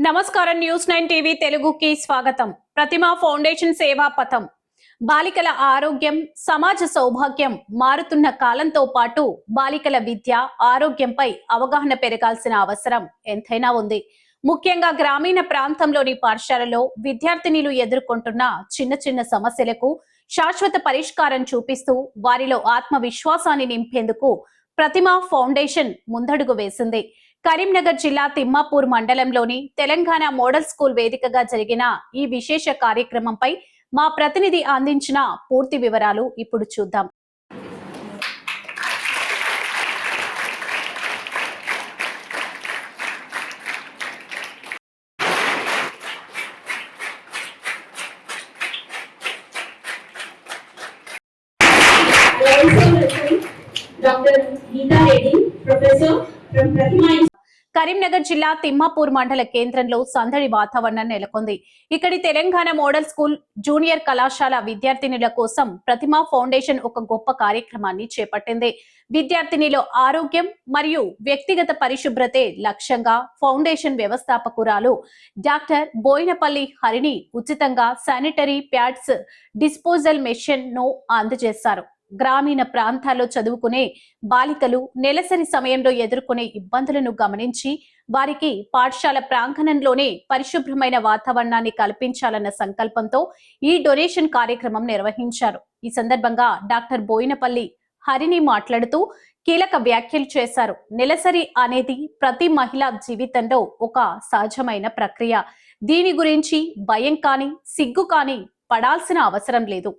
నమస్కారం news 9 TV తెలుగుకి స్వాగతం. ప్రతిమా ఫౌండేషన్ సేవా పథం. బాలికల ఆరోగ్యం సమాజ సౌభాగ్యం. మారుతున్న కాలంతో పాటు బాలికల విద్య ఆరోగ్యంపై అవగాహన పెరగాల్సిన అవసరం ఎంతైనా ఉంది. ముఖ్యంగా గ్రామీణ ప్రాంతంలోని పాఠశాలలో విద్యార్థినిలు ఎదుర్కొంటున్న చిన్న చిన్న సమస్యలకు శాశ్వత పరిష్కారం చూపిస్తూ వారిలో ఆత్మవిశ్వాసాన్ని నింపేందుకు ప్రతిమా ఫౌండేషన్ ముందడుగు వేసింది. కరీంనగర్ జిల్లా తిమ్మాపూర్ మండలంలోని తెలంగాణ మోడల్ స్కూల్ వేదికగా జరిగిన ఈ విశేష కార్యక్రమంపై మా ప్రతినిధి అందించిన పూర్తి వివరాలు ఇప్పుడు చూద్దాం. Doctor Geetha Reddy professor from Pratima. Karimnagar జిల్లా తిమ్మాపూర్ మండల కేంద్రంలో సందడి వాతావరణం నెలకొంది. ఇక్కడి తెలంగాణ మోడల్ స్కూల్ జూనియర్ కళాశాల విద్యార్థినుల కోసం ప్రతిమా ఫౌండేషన్ ఒక గొప్ప కార్యక్రమాన్ని చేపట్టింది. విద్యార్థినిలో ఆరోగ్యం మరియు వ్యక్తిగత పరిశుభ్రతే లక్ష్యంగా ఫౌండేషన్ వ్యవస్థాపకురాలు డాక్టర్ బోయినపల్లి హరిణి ఉచితంగా శానిటరీ ప్యాడ్స్ డిస్పోజల్ మెషిన్ ను అందజేశారు. గ్రామీణ ప్రాంతాల్లో చదువుకునే బాలికలు నెలసరి సమయంలో ఎదుర్కొనే ఇబ్బందులను గమనించి వారికి పాఠశాల ప్రాంగణంలోనే పరిశుభ్రమైన వాతావరణాన్ని కల్పించాలన్న సంకల్పంతో ఈ డొనేషన్ కార్యక్రమం నిర్వహించారు. ఈ సందర్భంగా డాక్టర్ బోయినపల్లి హరిని మాట్లాడుతూ కీలక వ్యాఖ్యలు చేశారు. నెలసరి అనేది ప్రతి మహిళ జీవితంలో ఒక సహజమైన ప్రక్రియ. దీని గురించి భయం కానీ సిగ్గు కానీ పడాల్సిన అవసరం లేదు.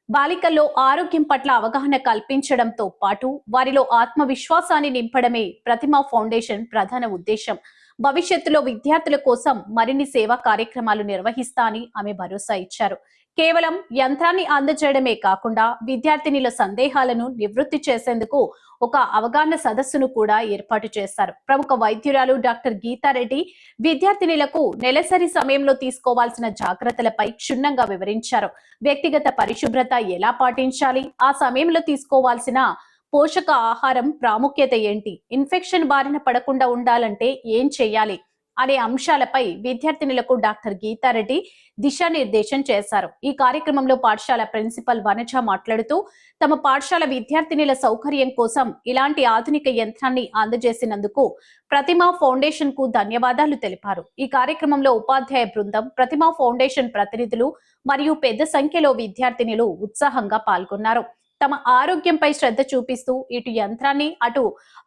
బాలికల్లో ఆరోగ్యం పట్ల అవగాహన కల్పించడంతో పాటు వారిలో ఆత్మవిశ్వాసాన్ని నింపడమే ప్రతిమా ఫౌండేషన్ ప్రధాన ఉద్దేశం. భవిష్యత్తులో విద్యార్థుల కోసం మరిన్ని సేవా కార్యక్రమాలు నిర్వహిస్తా అని ఆమె భరోసా ఇచ్చారు. కేవలం యంత్రాన్ని అందజేయడమే కాకుండా విద్యార్థినిల సందేహాలను నివృత్తి చేసేందుకు ఒక అవగాహన సదస్సును కూడా ఏర్పాటు చేశారు. ప్రముఖ వైద్యురాలు డాక్టర్ గీతారెడ్డి విద్యార్థినిలకు నెలసరి సమయంలో తీసుకోవాల్సిన జాగ్రత్తలపై క్షుణ్ణంగా వివరించారు. వ్యక్తిగత పరిశుభ్రత ఎలా పాటించాలి, ఆ సమయంలో తీసుకోవాల్సిన పోషక ఆహారం ప్రాముఖ్యత ఏంటి, ఇన్ఫెక్షన్ బారిన పడకుండా ఉండాలంటే ఏం చేయాలి అనే అంశాలపై విద్యార్థినులకు డాక్టర్ గీతారెడ్డి దిశానిర్దేశం చేశారు. ఈ కార్యక్రమంలో పాఠశాల ప్రిన్సిపల్ వనజ మాట్లాడుతూ తమ పాఠశాల విద్యార్థినుల సౌకర్యం కోసం ఇలాంటి ఆధునిక యంత్రాన్ని అందజేసినందుకు ప్రతిమా ఫౌండేషన్ కు ధన్యవాదాలు తెలిపారు. ఈ కార్యక్రమంలో ఉపాధ్యాయ బృందం, ప్రతిమా ఫౌండేషన్ ప్రతినిధులు మరియు పెద్ద సంఖ్యలో విద్యార్థినులు ఉత్సాహంగా పాల్గొన్నారు. తమ ఆరోగ్యంపై శ్రద్ధ చూపిస్తూ ఇటు యంత్రాన్ని అటు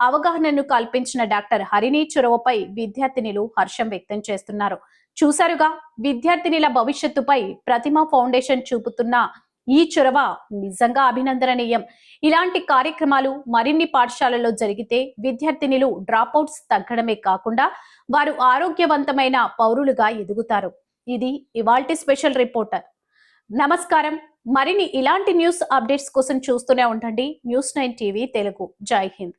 అవగాహనను కల్పించిన డాక్టర్ హరిణి చొరవపై విద్యార్థినులు హర్షం వ్యక్తం చేస్తున్నారు. చూసారుగా, విద్యార్థినుల భవిష్యత్తుపై ప్రతిమా ఫౌండేషన్ చూపుతున్న ఈ చొరవ నిజంగా అభినందనీయం. ఇలాంటి కార్యక్రమాలు మరిన్ని పాఠశాలల్లో జరిగితే విద్యార్థినులు డ్రాప్అవుట్స్ తగ్గడమే కాకుండా వారు ఆరోగ్యవంతమైన పౌరులుగా ఎదుగుతారు. ఇది ఇవాల్టి స్పెషల్ రిపోర్టర్. నమస్కారం. మరిన్ని ఇలాంటి న్యూస్ అప్డేట్స్ కోసం చూస్తూనే ఉండండి న్యూస్ 9 టీవీ తెలుగు. జై హింద్.